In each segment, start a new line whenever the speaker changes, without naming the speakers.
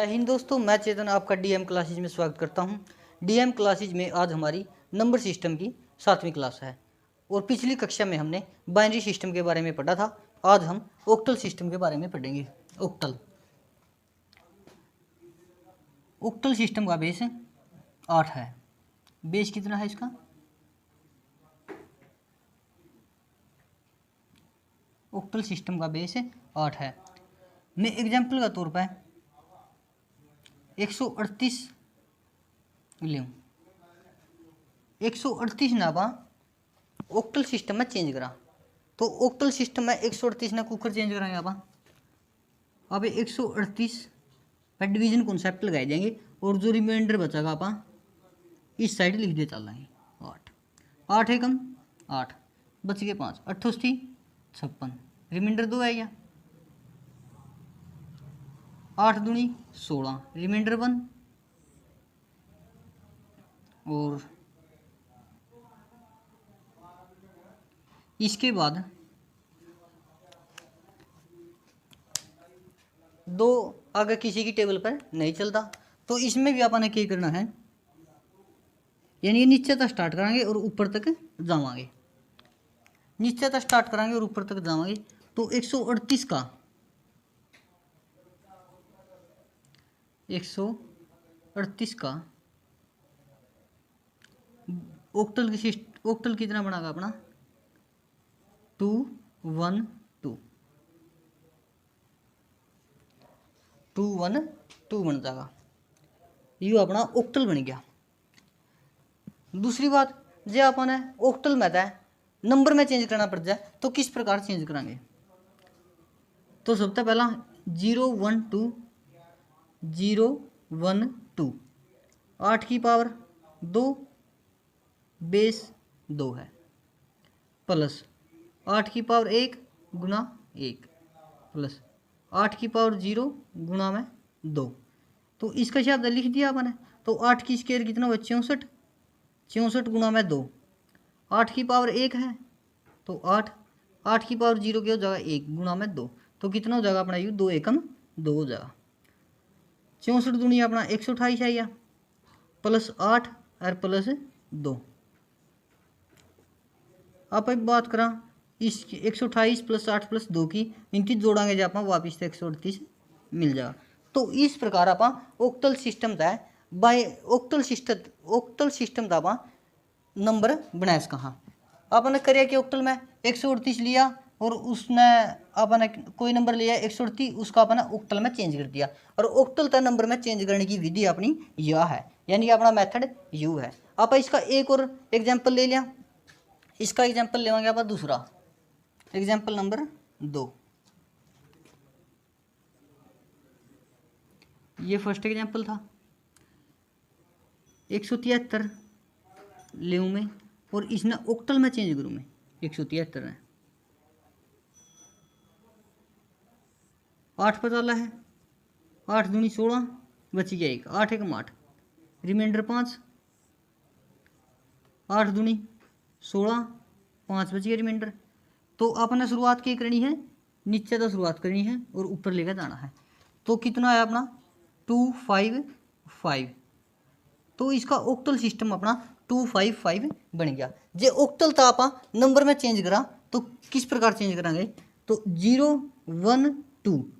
जय हिंद दोस्तों, मैं चेतन आपका डीएम क्लासेज में स्वागत करता हूं। डीएम क्लासेज में आज हमारी नंबर सिस्टम की 7वीं क्लास है और पिछली कक्षा में हमने बाइनरी सिस्टम के बारे में पढ़ा था। आज हम ऑक्टल सिस्टम के बारे में पढ़ेंगे। ऑक्टल ऑक्टल सिस्टम का बेस 8 है। बेस कितना है इसका? ऑक्टल सिस्टम का बेस 8 है। मैं एग्जाम्पल का तौर पर 138 लियूँ। 138 ना बा ऑक्टल सिस्टम में चेंज करा तो ऑक्टल सिस्टम में 138 ना कुकर चेंज कराएंगे आप। अब 138 पर डिवीजन कॉन्सेप्ट लगाए जाएंगे और जो रिमाइंडर बचेगा आप इस साइड लिख दे चल रहे 8 8 एकम 8 बच गए 5 88 56 रिमाइंडर 2 है क्या 8 दूनी 16 रिमाइंडर 1 और इसके बाद 2 अगर किसी की टेबल पर नहीं चलता तो इसमें भी आपने क्या करना है, यानी नीचे तक स्टार्ट करेंगे और ऊपर तक जावांगे। नीचे तक स्टार्ट करेंगे और ऊपर तक जावांगे तो 138 का 138 का ऑक्टल कितना बनागा अपना 212 212 बन जाएगा। ये अपना ऑक्टल बन गया। दूसरी बात, जो अपन ऑक्टल में था नंबर में चेंज करना पड़ जाए तो किस प्रकार चेंज कराएंगे। तो सबसे पहला 012 012 8 की पावर 2 बेस 2 है प्लस 8 की पावर 1 गुना 1 प्लस 8 की पावर 0 गुना में 2। तो इसका शब्द लिख दिया आपने। तो 8 की स्क्वायर कितना हुआ 64 64 गुना में 2। 8 की पावर 1 है तो 8 की पावर 0 क्या हो जाएगा 1 गुना में 2। तो कितना हो जाएगा अपना यू 2 एकम 2 हो जाएगा। 64 दुनिया अपना 128 आया प्लस 8 और प्लस 2। आप एक बात करा इस 128 प्लस 8 प्लस 2 की इनकी जोड़ांगे जब आप वापिस से 138 मिल जाएगा। तो इस प्रकार आप ऑक्टल सिस्टम था बाय ऑक्टल सिस्टम था आप नंबर बनाए कहाँ आपने करिए कि ऑक्टल में 138 लिया और उसने आपने कोई नंबर लिया 138 उसका अपना ऑक्टल में चेंज कर दिया और ऑक्टल का नंबर में चेंज करने की विधि अपनी यह है, यानी कि अपना मेथड यू है। आप इसका एक और एग्जाम्पल ले लिया। इसका एग्जाम्पल लेवांगे आप दूसरा एग्जाम्पल नंबर 2। ये फर्स्ट एग्जाम्पल था 173 ले मैं और इसने ऑक्टल में चेंज करूँ मैं 173 है 8 पता है 8 दूनी 16 बची गया 1 8 एकम 8 रिमाइंडर 5 8 दूनी 16 5 बची गया रिमाइंडर। तो आपने शुरुआत क्या करनी है, नीचे तो शुरुआत करनी है और ऊपर लेकर जाना है। तो कितना है अपना 255। तो इसका ऑक्टल सिस्टम अपना 255 बन गया। जे ऑक्टल था आप नंबर में चेंज करा तो किस प्रकार चेंज करांगे तो 012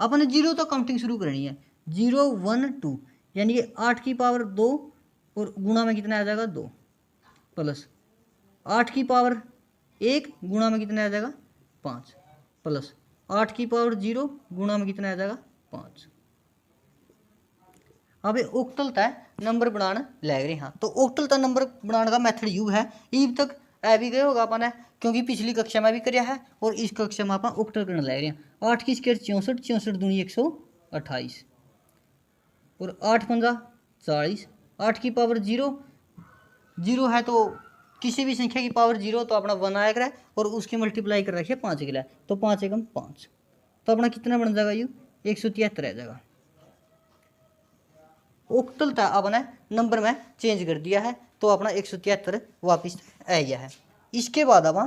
अपने 0 तो काउंटिंग शुरू करनी है 012 यानी कि 8 की पावर 2 और गुणा में कितना आ जाएगा 2 प्लस 8 की पावर 1 गुणा में कितना आ जाएगा 5 प्लस 8 की पावर 0 गुणा में कितना आ जाएगा 5। अब ऑक्टल तक नंबर बनाने लग रहे हाँ। तो ऑक्टल तक नंबर बनाने का मेथड यू है। ईब तक ऐ भी गए होगा अपने क्योंकि पिछली कक्षा में भी कराया है और इस कक्षा में आप ऑक्टल करने लग रहे हैं। 8 की स्क्वायर 64 64 दूनी 128 और 8 पंजा 40 8 की पावर 0 है तो किसी भी संख्या की पावर 0 तो अपना 1 आया करा और उसकी मल्टीप्लाई कर रखिए 5 के लिए तो 5 एकम 5 तो अपना कितना बन जाएगा यू 173 आ जाएगा। ऑक्टल था अपने नंबर में चेंज कर दिया है तो अपना 173 वापिस आ गया है। इसके बाद अब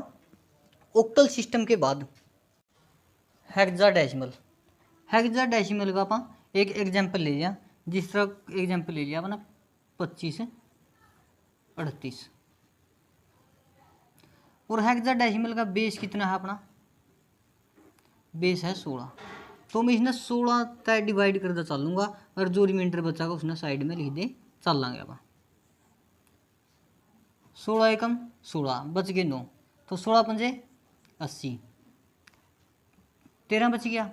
ऑक्टल सिस्टम के बाद हेक्साडेसिमल का आप एक एग्जाम्पल ले लिया जिस तरह एग्जाम्पल ले लिया अपना 25 38। और हेक्साडेसिमल का बेस कितना है अपना, बेस है 16। तो मैं इसने 16 तय डिवाइड करता चलूँगा और जो रिमाइंडर बचा उसने साइड में लिख दे चल लाँगे अपन। 16 एकम 16 बच गए 9, तो 16 पंजे 80, 13 बच गया,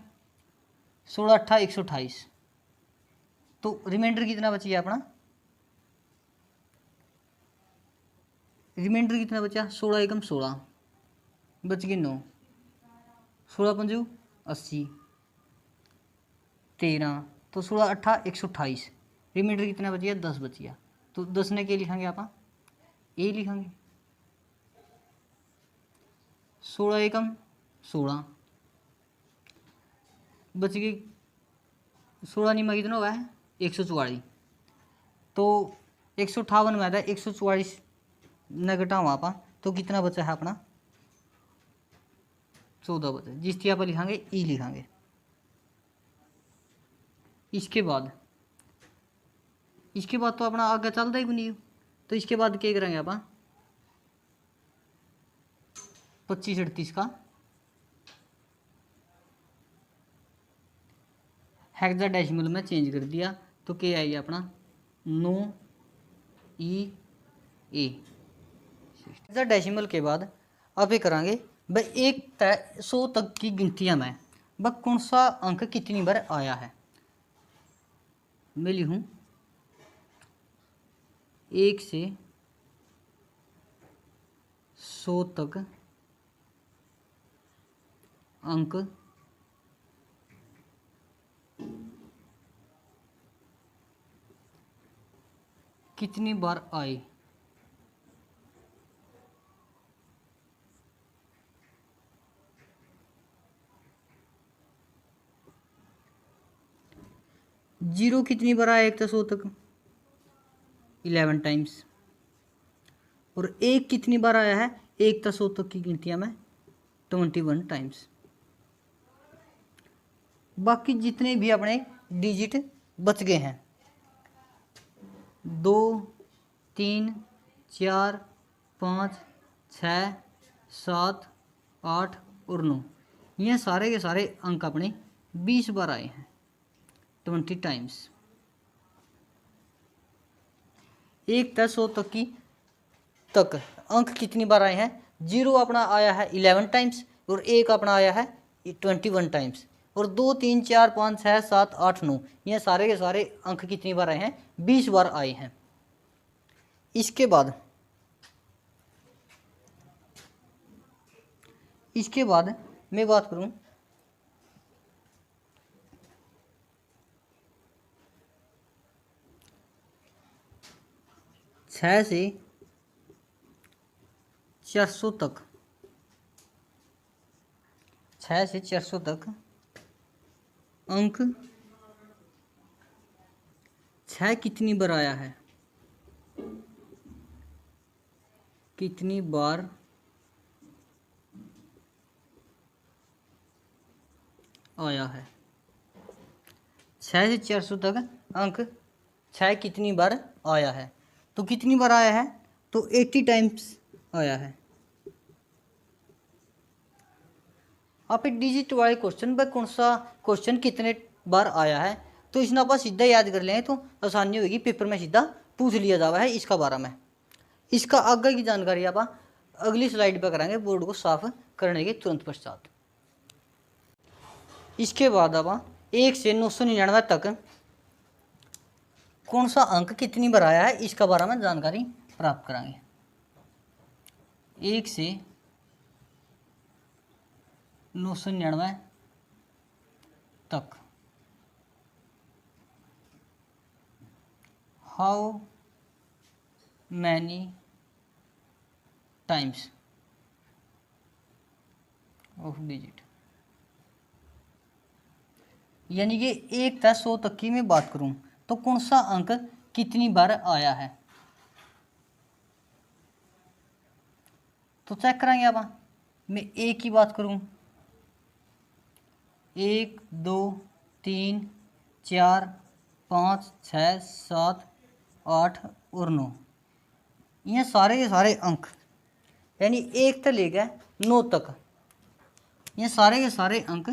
16 अट्ठा 128। तो रिमाइंडर कितना बच गया अपना, रिमाइंडर कितना बचा 16 एकम 16 बच गए 9, 16 पंजू 80, 13, तो 16 अट्ठा 128। रिमाइंडर कितना बच गया 10 बच गया। तो 10 ने क्या लिखेंगे आप, ए लिखेंगे। 16 एकम 16 बच गई, 16 निमा कितना हुआ है 144। तो 158 में आता है 144 न घटाओ आप, तो कितना बचा है अपना 14 बचा, जिसकी आप लिखांगे ई लिखांगे। इसके बाद तो अपना आगे चलता ही नहीं। तो इसके बाद क्या करेंगे आप, 25 38 का हेक्साडेसिमल में चेंज कर दिया, तो क्या आएगा अपना 9 ई ए। हेक्साडेसिमल के बाद आप ये करेंगे भाई एक तय 100 तक की गिनतियां में वह कौन सा अंक कितनी बार आया है। मैं लिखूं 1 से 100 तक अंक कितनी बार आए। जीरो कितनी बार आया 1 से 100 तक 11 टाइम्स। और एक कितनी बार आया है 1 से 100 तक की गिनतियां में 21 टाइम्स। बाकी जितने भी अपने डिजिट बच गए हैं 2 3 4 5 6 7 8 और 9, ये सारे के सारे अंक अपने 20 बार आए हैं 20 टाइम्स। 1 से 100 तक की तक अंक कितनी बार आए हैं, 0 अपना आया है 11 टाइम्स और 1 अपना आया है 21 टाइम्स। और 2 3 4 5 6 7 8 9, ये सारे के सारे अंक कितनी बार आए हैं 20 बार आए हैं। इसके बाद मैं बात करूं 6 से 400 तक, 6 से 400 तक अंक 6 कितनी बार आया है, कितनी बार आया है। 6 से 400 तक अंक 6 कितनी बार आया है, तो कितनी बार आया है तो 80 टाइम्स आया है। आप एक डिजिट वाले क्वेश्चन पर कौन सा क्वेश्चन कितने बार आया है, तो इसने आप सीधा याद कर लें तो आसानी होगी, पेपर में सीधा पूछ लिया जावा है इसका बारे में। इसका आगे की जानकारी आप अगली स्लाइड पर करेंगे बोर्ड को साफ करने के तुरंत पश्चात। इसके बाद आप 1 से 999 तक कौन सा अंक कितनी बार आया है इसका बारे में जानकारी प्राप्त कराएंगे। 1 से 999 तक how many times of digit, यानी कि 1 से 100 तक की मैं बात करूं तो कौन सा अंक कितनी बार आया है, तो चेक करेंगे आप। मैं एक की बात करूं 1 2 3 4 5 6 7 8 और 9, ये सारे के सारे अंक यानी 1 से लेकर 9 तक, ये सारे के सारे अंक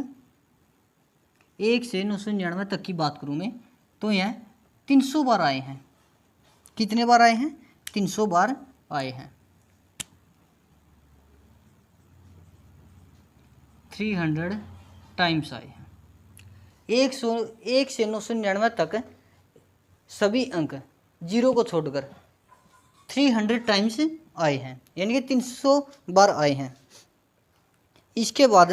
1 से 999 तक की बात करूँ मैं तो यह 300 बार आए हैं। कितने बार आए हैं? 300 बार आए हैं। 300 टाइम्स आए हैं। 1 से 999 तक सभी अंक जीरो को छोड़कर 300 टाइम्स आए हैं, यानी कि 300 बार आए हैं। इसके बाद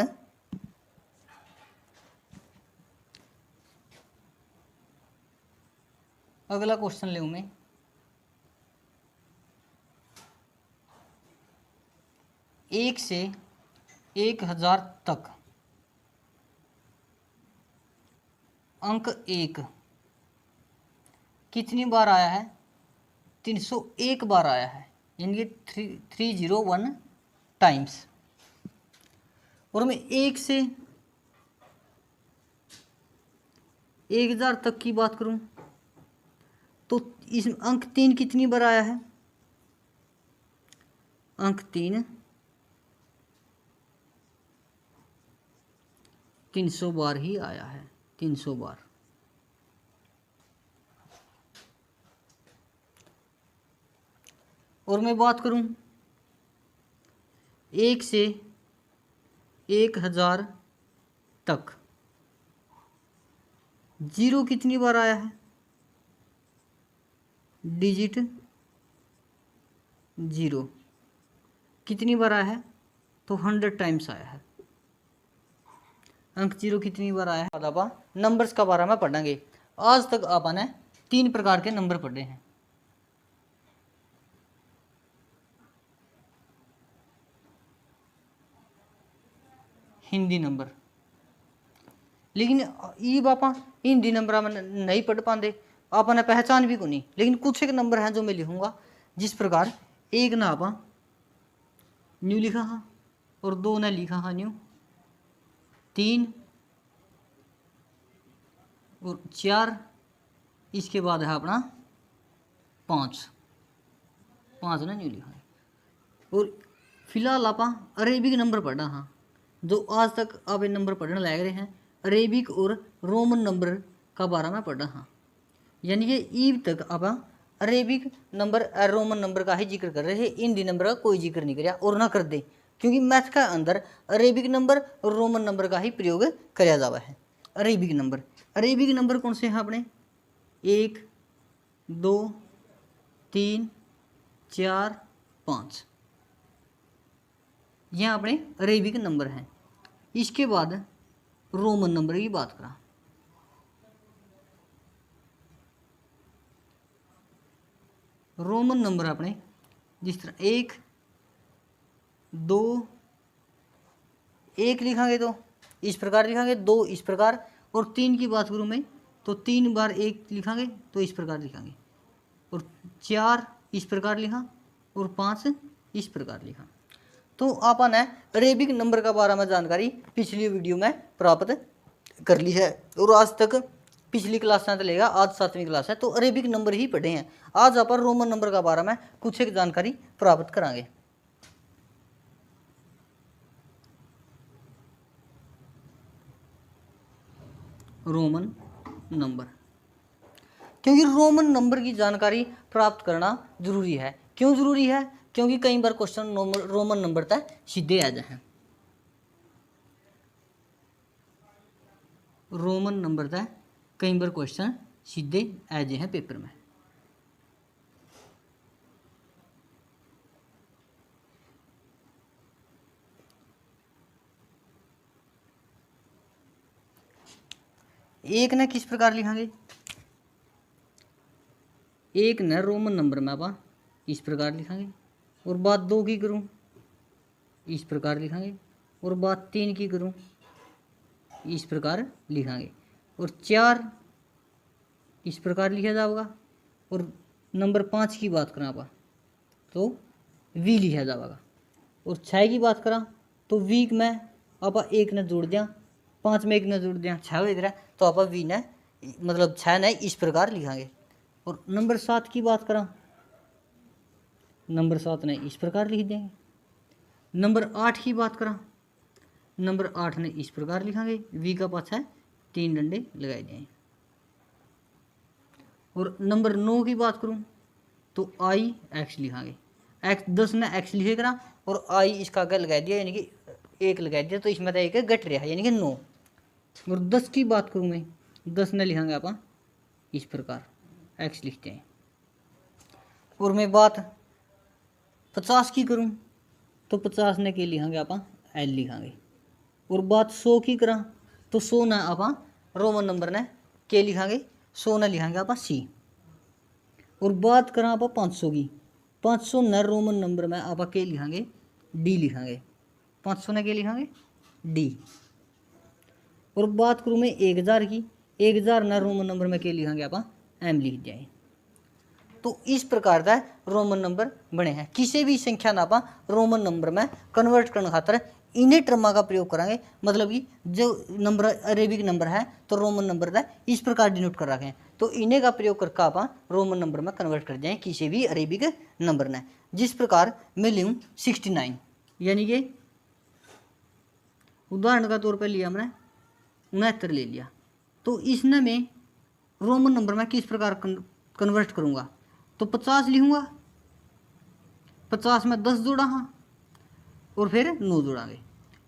अगला क्वेश्चन लूँ मैं। 1 से 1000 तक अंक 1 कितनी बार आया है? 301 बार आया है, यानी कि 301 टाइम्स। और मैं 1 से 1000 तक की बात करूं तो इस अंक 3 कितनी बार आया है? अंक 3 300 बार ही आया है, 300 बार। और मैं बात करूं 1 से 1000 तक जीरो कितनी बार आया है? डिजिट जीरो कितनी बार आया है? तो 100 टाइम्स आया है। अंक जीरो कितनी बार आया है? आप नंबर्स का बारे में पढ़ेंगे। आज तक आपने 3 प्रकार के नंबर पढ़े हैं। हिंदी नंबर, लेकिन ये बापा हिंदी नंबर में नहीं पढ़ पाते, आपने पहचान भी को नहीं। लेकिन कुछ एक नंबर हैं जो मैं लिखूंगा, जिस प्रकार एक ना आप न्यू लिखा हाँ और 2 ने लिखा हाँ न्यू, 3 और 4, इसके बाद है अपना 5 ने न्यू लिखा है। और फिलहाल आप अरेबिक नंबर पढ़ना हाँ, जो आज तक आप ये नंबर पढ़ने लग रहे हैं। अरेबिक और रोमन नंबर का बारे में पढ़ना हाँ, यानी कि ईब तक आप अरेबिक नंबर और रोमन नंबर का ही जिक्र कर रहे हैं, हिंदी नंबर का कोई जिक्र नहीं कराया और ना कर दे, क्योंकि मैथ का अंदर अरेबिक नंबर और रोमन नंबर का ही प्रयोग कराया जावा है। अरेबिक नंबर कौन से हैं अपने? 1 2 3 4 5, यह अपने अरेबिक नंबर हैं। इसके बाद रोमन नंबर की बात करा। रोमन नंबर अपने जिस तरह 1 2 1 लिखांगे तो इस प्रकार लिखांगे, 2 इस प्रकार, और 3 की बात करूं मैं तो 3 बार 1 लिखांगे तो इस प्रकार लिखांगे, और 4 इस प्रकार लिखा, और 5 इस प्रकार लिखा। तो आपने अरेबिक नंबर का बारे में जानकारी पिछली वीडियो में प्राप्त कर ली है, और आज तक पिछली क्लास से लेगा आज 7वीं क्लास है तो अरेबिक नंबर ही पढ़े हैं। आज आप रोमन नंबर का बारे में कुछ एक जानकारी प्राप्त करांगे। रोमन नंबर, क्योंकि रोमन नंबर की जानकारी प्राप्त करना जरूरी है। क्यों जरूरी है? क्योंकि कई बार क्वेश्चन रोमन नंबर तक सीधे आ जाए। रोमन नंबर तक कई बार क्वेश्चन सीधे आ जाए हैं पेपर में। एक ने किस प्रकार लिखांगे? एक न रोमन नंबर में आप इस प्रकार लिखांगे, और बात 2 की करूं इस प्रकार लिखांगे, और बात 3 की करूं इस प्रकार लिखांगे, और 4 इस प्रकार लिखा जाएगा, और नंबर 5 की बात करें आप तो वी लिखा जाएगा, और 6 की बात करा तो वी में आप 1 ने जोड़ दिया, 5 में 1 ने जोड़ दिया, 6 हो गया तो आप वी ने मतलब 6 ने इस प्रकार लिखांगे। और नंबर 7 की बात करा, नंबर 7 ने इस प्रकार लिख देंगे। नंबर 8 की बात करा, नंबर 8 ने इस प्रकार लिखांगे, वी का पाछा 3 डंडे लगाए जाएंगे। और नंबर 9 की बात करूं तो आई एक्स लिखांगे, एक्स 10 ने एक्स लिखे करा और आई इसका आगे लगा दिया, यानी कि 1 लगा दिया, तो इसमें तो एक घट रहा है यानी कि 9। और 10 की बात करूँ मैं, 10 ने लिखांगे आप इस प्रकार एक्स लिखते हैं। और मैं बात 50 की करूँ तो 50 ने के लिखांगे आप एल लिखांगे। और बात 100 की करा तो 100 ना आप रोमन नंबर ने के लिखांगे, 100 ने लिखांगे आप सी। और बात करा आप 500 की, 500 न रोमन नंबर में आप के लिखांगे डी लिखांगे, 500 ने के लिखांगे डी। और बात करूँ मैं 1000 की, 1000 न रोमन नंबर में के लिखांगे आप एम लिख जाए। तो इस प्रकार का रोमन नंबर बने हैं। किसी भी संख्या ना आप रोमन नंबर में कन्वर्ट करने खातर इन्हें टर्मा का प्रयोग करेंगे, मतलब कि जो नंबर अरेबिक नंबर है तो रोमन नंबर का इस प्रकार डिनोट कर रखे हैं, तो इन्हें का प्रयोग करके आप रोमन नंबर में कन्वर्ट कर जाएं किसी भी अरेबिक नंबर ने। जिस प्रकार मैं लूँ 69, यानी कि उदाहरण का तौर पर लिया हमने 69 ले लिया, तो इसने में रोमन नंबर में किस प्रकार कन्वर्ट करूँगा, तो 50 लिखूँगा, 50 में 10 जोड़ा हाँ और फिर 9 जोड़ांगे,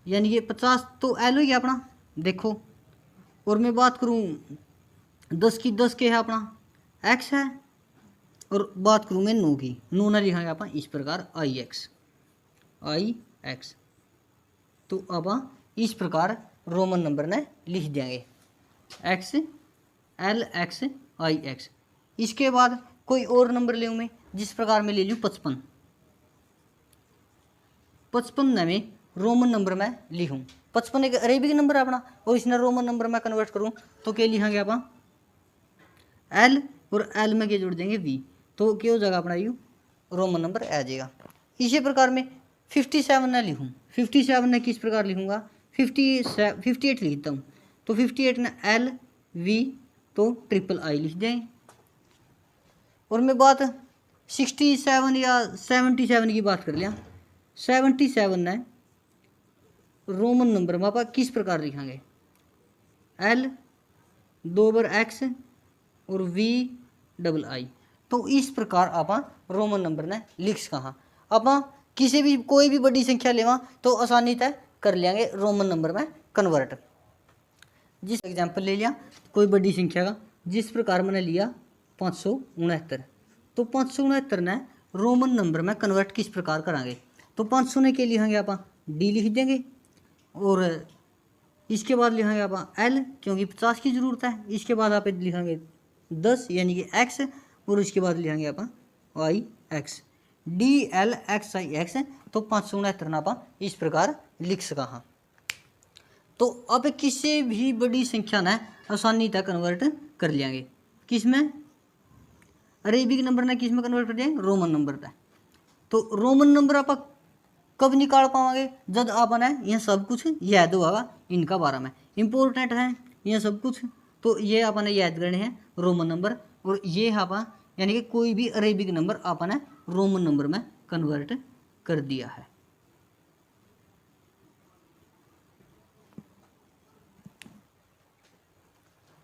यानी कि 50 तो एल हो गया अपना, देखो। और मैं बात करूँ 10 की, 10 के है अपना एक्स है। और बात करूँ मैं 9 की, 9 ना लिखांगे आप इस प्रकार आई एक्स। तो अब इस प्रकार रोमन नंबर ने लिख देंगे एक्स एल एक्स आई एक्स। इसके बाद कोई और नंबर ले मैं, जिस प्रकार मैं ले लूँ 55, 55 ने मैं रोमन नंबर में लिखूँ, 55 एक अरेबिक नंबर है अपना, और इसने रोमन नंबर में कन्वर्ट करूँ तो क्या लिखांगे आप एल, और एल में क्या जोड़ देंगे वी, तो क्या हो जाएगा अपना यू रोमन नंबर आ जाएगा। इसी प्रकार में 57 ने लिखूँ, 57 ने किस प्रकार लिखूँगा, 58 लिखता हूँ, तो 58 ने एल वी तो ट्रिपल आई लिख दें। और मैं बात 67 या 77 की बात कर लिया, 77 ने रोमन नंबर में आप किस प्रकार लिखांगे, एल 2 बार एक्स और वी डबल आई, तो इस प्रकार आप रोमन नंबर ने लिख सका। आप किसी भी कोई भी बड़ी संख्या लेवा तो आसानी तय कर लेंगे रोमन नंबर में कन्वर्ट। जिस एग्जाम्पल ले लिया कोई बड़ी संख्या का, जिस प्रकार मैंने लिया 569, तो 569 ने रोमन नंबर में कन्वर्ट किस प्रकार करांगे, तो 500 ने के लिखेंगे आप डी लिख देंगे, और इसके बाद लिखेंगे आप एल क्योंकि 50 की ज़रूरत है, इसके बाद आप लिखेंगे 10 यानी कि एक्स, और इसके बाद लिखेंगे आप आई एक्स, डी एल एक्स आई एक्स। तो 569 ना आप इस प्रकार लिख सका। हाँ, तो अब किसी भी बड़ी संख्या ने आसानी तक कन्वर्ट कर लेंगे, किस में अरेबिक नंबर ने किस में कन्वर्ट कर देंगे रोमन नंबर तक। तो रोमन नंबर आप कब निकाल पाओगे, जब आपने यह सब कुछ याद होगा, इनका बारे में इम्पोर्टेंट है यह सब कुछ, तो ये आपने याद करने हैं रोमन नंबर। और ये आप यानी कि कोई भी अरेबिक नंबर आपने रोमन नंबर में कन्वर्ट कर दिया है।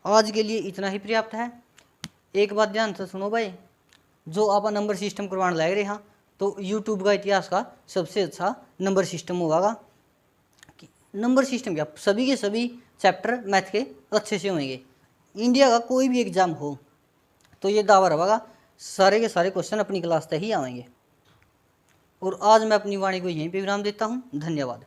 आज के लिए इतना ही पर्याप्त है। एक बात ध्यान से सुनो भाई, जो आप नंबर सिस्टम करवाने लग रहे हैं तो यूट्यूब का इतिहास का सबसे अच्छा नंबर सिस्टम होगा। नंबर सिस्टम क्या सभी के सभी चैप्टर मैथ के अच्छे से होंगे। इंडिया का कोई भी एग्जाम हो तो ये दावा रहेगा सारे के सारे क्वेश्चन अपनी क्लास तक ही आएंगे। और आज मैं अपनी वाणी को यहीं पे विराम देता हूँ। धन्यवाद।